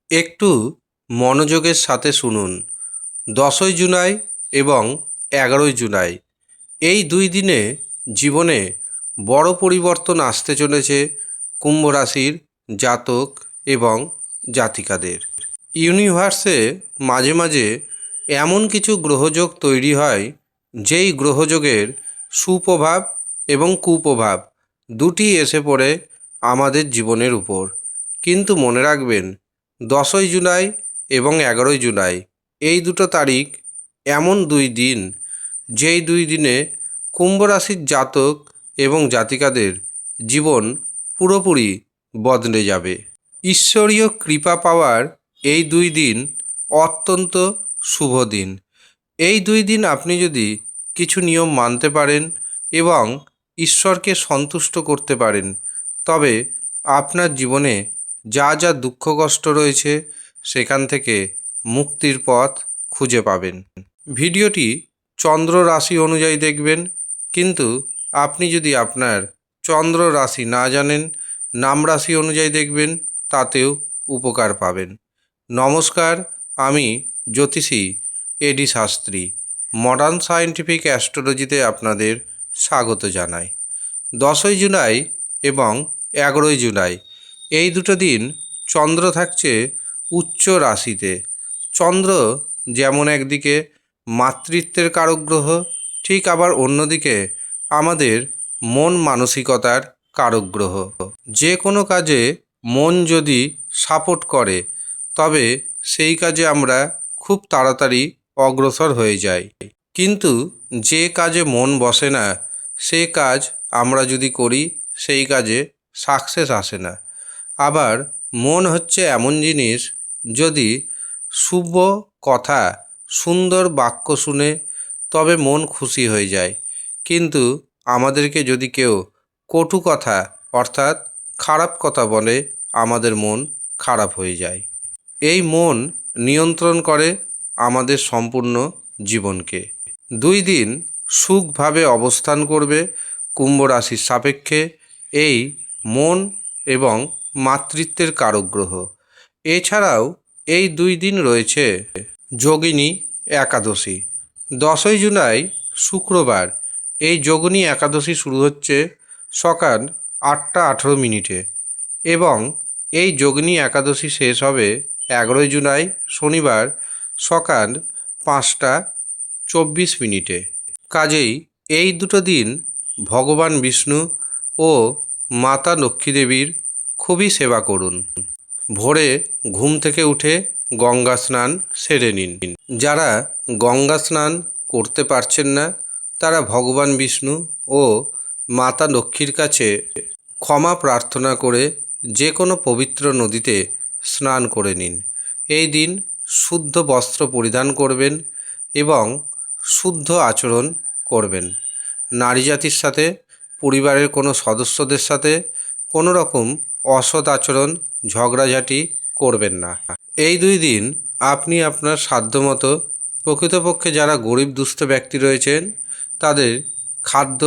একটু মনোযোগের সাথে শুনুন। 10ই জুলাই এবং 11ই জুলাই এই দুই দিনে জীবনে বড় পরিবর্তন আসতে চলেছে কুম্ভ রাশির জাতক এবং জাতিকাদের। ইউনিভার্সে মাঝে মাঝে এমন কিছু গ্রহযোগ তৈরি হয় যেই গ্রহযোগের সুপ্রভাব এবং কুপ্রভাব দুটি এসে পড়ে আমাদের জীবনের উপর। কিন্তু মনে রাখবেন, 10ই জুলাই এবং 11ই জুলাই এই দুটো তারিখ এমন দুই দিন, যেই দুই দিনে কুম্ভ রাশির জাতক এবং জাতিকাদের জীবন পুরোপুরি বদলে যাবে। ঈশ্বরীয় কৃপা পাওয়ার এই দুই দিন অত্যন্ত শুভ দিন। এই দুই দিন আপনি যদি কিছু নিয়ম মানতে পারেন এবং ঈশ্বরকে সন্তুষ্ট করতে পারেন, তবে আপনার জীবনে যা যা দুঃখ কষ্ট রয়েছে সেখান থেকে মুক্তির পথ খুঁজে পাবেন। ভিডিওটি চন্দ্র রাশি অনুযায়ী দেখবেন, কিন্তু আপনি যদি আপনার চন্দ্র রাশি না জানেন, নাম রাশি অনুযায়ী দেখবেন, তাতেও উপকার পাবেন। নমস্কার, আমি জ্যোতিষী এডি শাস্ত্রী। মডার্ন সায়েন্টিফিক অ্যাস্ট্রোলজিতে আপনাদের স্বাগত জানাই। 10ই জুলাই এবং 11ই জুলাই এই দুটো দিন চন্দ্র থাকছে উচ্চ রাশিতে। চন্দ্র যেমন একদিকে মাতৃত্বের কারক গ্রহ, ঠিক আবার অন্যদিকে আমাদের মন মানসিকতার কারক গ্রহ। যে কোনো কাজে মন যদি সাপোর্ট করে, তবে সেই কাজে আমরা খুব তাড়াতাড়ি অগ্রসর হয়ে যাই। কিন্তু যে কাজে মন বসে না, সে কাজ আমরা যদি করি, সেই কাজে সাকসেস আসে না। আবার মন হচ্ছে এমন জিনিস, যদি শুভ কথা, সুন্দর বাক্য শুনে তবে মন খুশি হয়ে যায়। কিন্তু আমাদেরকে যদি কেউ কটু কথা অর্থাৎ খারাপ কথা বলে, আমাদের মন খারাপ হয়ে যায়। এই মন নিয়ন্ত্রণ করে আমাদের সম্পূর্ণ জীবনকে। দুই দিন সুখভাবে অবস্থান করবে কুম্ভ রাশির সাপেক্ষে এই মন এবং মাতৃত্বের কারক গ্রহ। এছাড়াও এই দুই দিন রয়েছে যোগিনী একাদশী। 10ই জুলাই শুক্রবার এই যোগিনী একাদশী শুরু হচ্ছে সকাল 8টা 18 এবং এই যোগিনী একাদশী শেষ হবে 11ই জুলাই শনিবার সকাল 5টা 24। কাজেই এই দুটো দিন ভগবান বিষ্ণু ও মাতা লক্ষ্মী দেবীর খুবই সেবা করুন। ভোরে ঘুম থেকে উঠে গঙ্গা স্নান সেরে নিন। যারা গঙ্গা স্নান করতে পারছেন না, তারা ভগবান বিষ্ণু ও মাতা লক্ষ্মীর কাছে ক্ষমা প্রার্থনা করে যে কোনো পবিত্র নদীতে স্নান করে নিন। এই দিন শুদ্ধ বস্ত্র পরিধান করবেন এবং শুদ্ধ আচরণ করবেন। নারী জাতির সাথে, পরিবারের কোনো সদস্যদের সাথে কোনো রকম অসৎ আচরণ, ঝগড়াঝাটি করবেন না। এই দুই দিন আপনি আপনার সাধ্যমতো, প্রকৃতপক্ষে যারা গরিব দুস্থ ব্যক্তি রয়েছেন, তাদের খাদ্য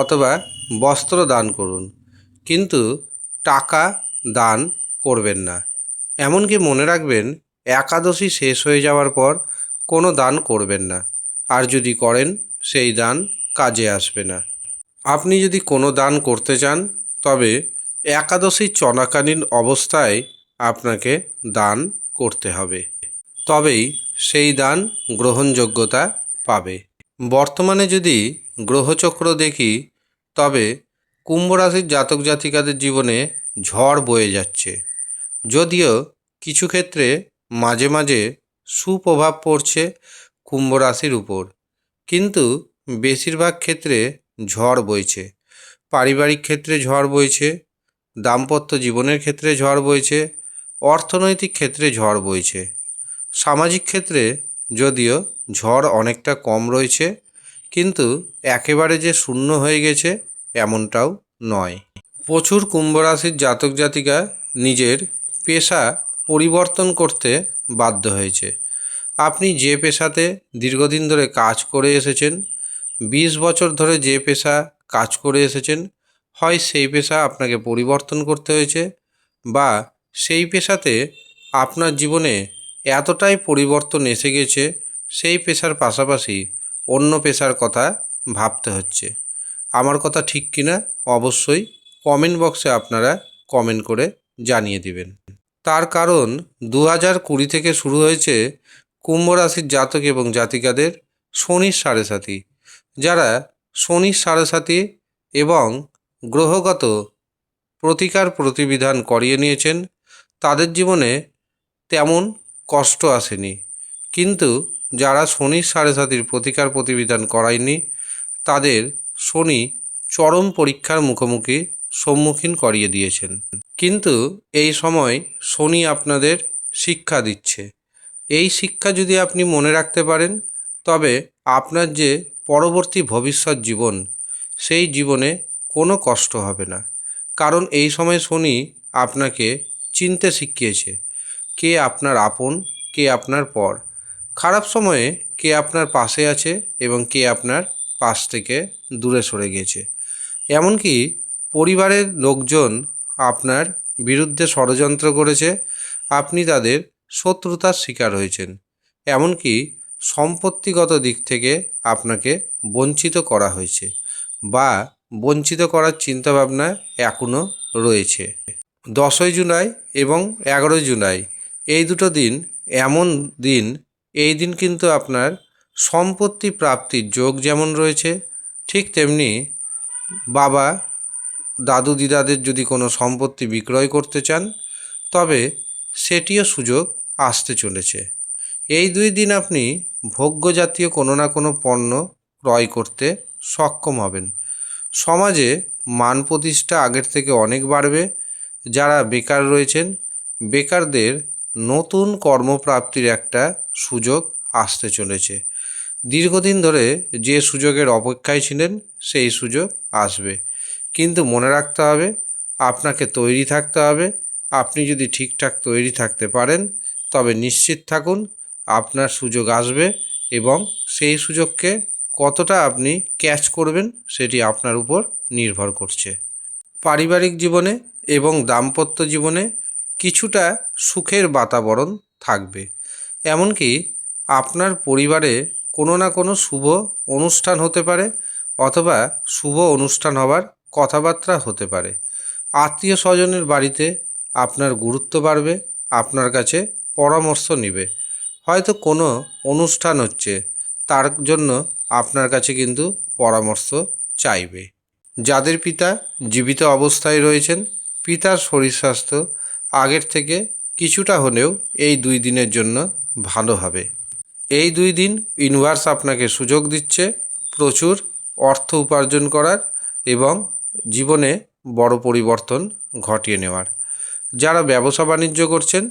অথবা বস্ত্র দান করুন, কিন্তু টাকা দান করবেন না। এমনকি মনে রাখবেন, একাদশী শেষ হয়ে যাওয়ার পর কোনো দান করবেন না, আর যদি করেন সেই দান কাজে আসবে না। আপনি যদি কোনো দান করতে চান, তবে একাদশী চলাকালীন অবস্থায় আপনাকে দান করতে হবে, তবেই সেই দান গ্রহণযোগ্যতা পাবে। বর্তমানে যদি গ্রহচক্র দেখি, তবে কুম্ভ রাশির জাতক জাতিকাদের জীবনে ঝড় বয়ে যাচ্ছে। যদিও কিছু ক্ষেত্রে মাঝে মাঝে সুপ্রভাব পড়ছে কুম্ভ রাশির উপর, কিন্তু বেশিরভাগ ক্ষেত্রে ঝড় বইছে। পারিবারিক ক্ষেত্রে ঝড় বইছে, দাম্পত্য জীবনের ক্ষেত্রে ঝড় বইছে, অর্থনৈতিক ক্ষেত্রে ঝড় বইছে। সামাজিক ক্ষেত্রে যদিও ঝড় অনেকটা কম রয়েছে, কিন্তু একেবারে যে শূন্য হয়ে গেছে এমনটাও নয়। প্রচুর কুম্ভ রাশির জাতক জাতিকা নিজের পেশা পরিবর্তন করতে বাধ্য হয়েছে। আপনি যে পেশাতে দীর্ঘদিন ধরে কাজ করে এসেছেন, 20 বছর ধরে যে পেশা কাজ করে এসেছেন, হয় সেই পেশা আপনাকে পরিবর্তন করতে হয়েছে, বা সেই পেশাতে আপনার জীবনে এতটাই পরিবর্তন এসে গেছে, সেই পেশার পাশাপাশি অন্য পেশার কথা ভাবতে হচ্ছে। আমার কথা ঠিক কিনা অবশ্যই কমেন্ট বক্সে আপনারা কমেন্ট করে জানিয়ে দিবেন। তার কারণ 2020 থেকে শুরু হয়েছে কুম্ভ রাশির জাতক এবং জাতিকাদের শনির সাড়ে সাথী। যারা শনির সাড়ে সাথী এবং গ্রহগত প্রতিকার প্রতিবিধান করিয়ে নিয়েছেন, তাদের জীবনে তেমন কষ্ট আসেনি। কিন্তু যারা শনির সাড়ে সাতির প্রতিকার প্রতিবিধান করায়নি, তাদের শনি চরম পরীক্ষার মুখোমুখি সম্মুখীন করিয়ে দিয়েছেন। কিন্তু এই সময় শনি আপনাদের শিক্ষা দিচ্ছে। এই শিক্ষা যদি আপনি মনে রাখতে পারেন, তবে আপনার যে পরবর্তী ভবিষ্যৎ জীবন, সেই জীবনে কোনো কষ্ট হবে না। কারণ এই সময় শনি আপনাকে চিনতে শিখিয়েছে কে আপনার আপন, কে আপনার পর। খারাপ সময়ে কে আপনার পাশে আছে এবং কে আপনার পাশ থেকে দূরে সরে গেছে। এমনকি পরিবারের লোকজন আপনার বিরুদ্ধে ষড়যন্ত্র করেছে, আপনি তাদের শত্রুতার শিকার হয়েছেন। এমনকি সম্পত্তিগত দিক থেকে আপনাকে বঞ্চিত করা হয়েছে বা বঞ্চিত করার চিন্তাভাবনা এখনও রয়েছে। 10ই জুলাই এবং 11ই জুলাই এই দুটো দিন এমন দিন, এই দিন কিন্তু আপনার সম্পত্তি প্রাপ্তির যোগ যেমন রয়েছে, ঠিক তেমনি বাবা দাদু দিদাদের যদি কোনো সম্পত্তি বিক্রয় করতে চান, তবে সেটিও সুযোগ আসতে চলেছে। এই 2 দিন আপনি ভোগ্য জাতীয় কোনো না কোনো পণ্য ক্রয় করতে সক্ষম হবেন। সমাজে মান প্রতিষ্ঠা আগের থেকে অনেক বাড়বে। যারা বেকার রয়েছেন, বেকারদের নতুন কর্মপ্রাপ্তির একটা সুযোগ আসতে চলেছে। দীর্ঘদিন ধরে যে সুযোগের অপেক্ষায় ছিলেন, সেই সুযোগ আসবে। কিন্তু মনে রাখতে হবে, আপনাকে তৈরি থাকতে হবে। আপনি যদি ঠিকঠাক তৈরি থাকতে পারেন, তবে নিশ্চিত থাকুন আপনার সুযোগ আসবে এবং সেই সুযোগকে কতটা আপনি ক্যাচ করবেন সেটি আপনার উপর নির্ভর করছে। পারিবারিক জীবনে এবং দাম্পত্য জীবনে কিছুটা সুখের বাতাবরণ থাকবে। এমনকি আপনার পরিবারে কোনো না কোনো শুভ অনুষ্ঠান হতে পারে অথবা শুভ অনুষ্ঠান হবার কথাবার্তা হতে পারে। আত্মীয় স্বজনের বাড়িতে আপনার গুরুত্ব বাড়বে, আপনার কাছে পরামর্শ নেবে। হয়তো কোনো অনুষ্ঠান হচ্ছে, তার জন্য আপনার কাছে কিন্তু পরামর্শ চাইবে। যাদের পিতা জীবিত অবস্থায় রয়েছেন, পিতার শরীর স্বাস্থ্য আগের থেকে কিছুটা হলেও এই 2 দিনের জন্য ভালো হবে। এই 2 দিন ইউনিভার্স আপনাকে সুযোগ দিচ্ছে প্রচুর অর্থ উপার্জন করার এবং জীবনে বড় পরিবর্তন ঘটিয়ে নেওয়ার। যারা ব্যবসা বাণিজ্য করছেন,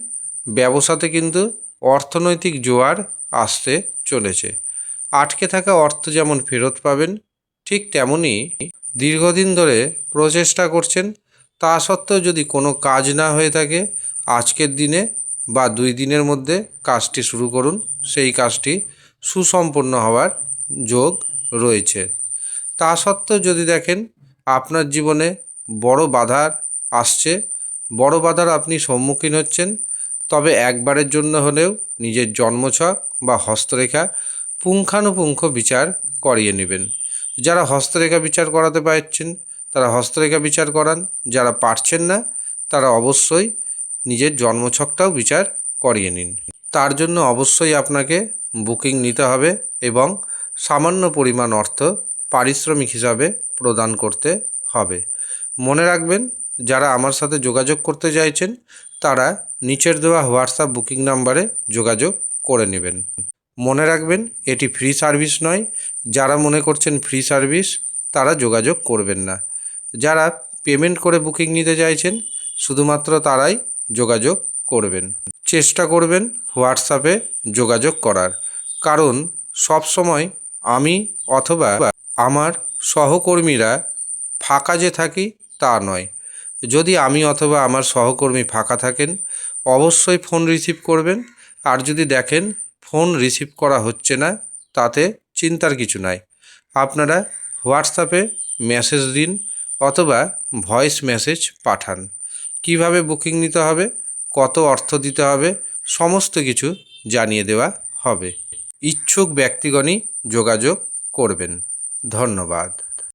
ব্যবসাতে কিন্তু অর্থনৈতিক জোয়ার আসতে চলেছে। আটকে থাকা অর্থ যেমন ফেরত পাবেন, ঠিক তেমনই দীর্ঘদিন ধরে প্রচেষ্টা করছেন, তা সত্ত্বেও যদি কোনো কাজ না হয়ে থাকে, আজকের দিনে বা 2 দিনের মধ্যে কাজটি শুরু করুন। সেই কাজটি সুসম্পন্ন হওয়ার যোগ রয়েছে। তা সত্ত্বেও যদি দেখেন আপনার জীবনে বড় বাধার আসছে, বড় বাধার আপনি সম্মুখীন হচ্ছেন, তবে একবারের জন্য হলেও নিজের জন্মছক বা হস্তরেখা পুঙ্খানুপুঙ্খ বিচার করিয়ে নেবেন। যারা হস্তরেখা বিচার করাতে পারছেন, তারা হস্তরেখা বিচার করান। যারা পারছেন না, তারা অবশ্যই নিজের জন্মছকটাও বিচার করিয়ে নিন। তার জন্য অবশ্যই আপনাকে বুকিং নিতে হবে এবং সামান্য পরিমাণ অর্থ পারিশ্রমিক হিসাবে প্রদান করতে হবে। মনে রাখবেন, যারা আমার সাথে যোগাযোগ করতে চাইছেন, তারা নিচের দেওয়া হোয়াটসঅ্যাপ বুকিং নাম্বারে যোগাযোগ করে নেবেন। মনে রাখবেন, এটি ফ্রি সার্ভিস নয়। যারা মনে করছেন ফ্রি সার্ভিস, তারা যোগাযোগ করবেন না। যারা পেমেন্ট করে বুকিং নিতে চাইছেন, শুধুমাত্র তারাই যোগাযোগ করবেন। চেষ্টা করবেন হোয়াটসঅ্যাপে যোগাযোগ করার, কারণ সব সময় আমি অথবা আমার সহকর্মীরা ফাঁকা যে থাকি তা নয়। যদি আমি অথবা আমার সহকর্মী ফাঁকা থাকেন, অবশ্যই ফোন রিসিভ করবেন। আর যদি দেখেন ফোন রিসিভ করা হচ্ছে না, তাতে চিন্তার কিছু নাই। আপনারা হোয়াটসঅ্যাপে মেসেজ দিন অথবা ভয়েস মেসেজ পাঠান। কিভাবে বুকিং নিতে হবে কত অর্থ দিতে হবে সমস্ত কিছু জানিয়ে দেওয়া হবে। ইচ্ছুক ব্যক্তিগণই যোগাযোগ করবেন। ধন্যবাদ।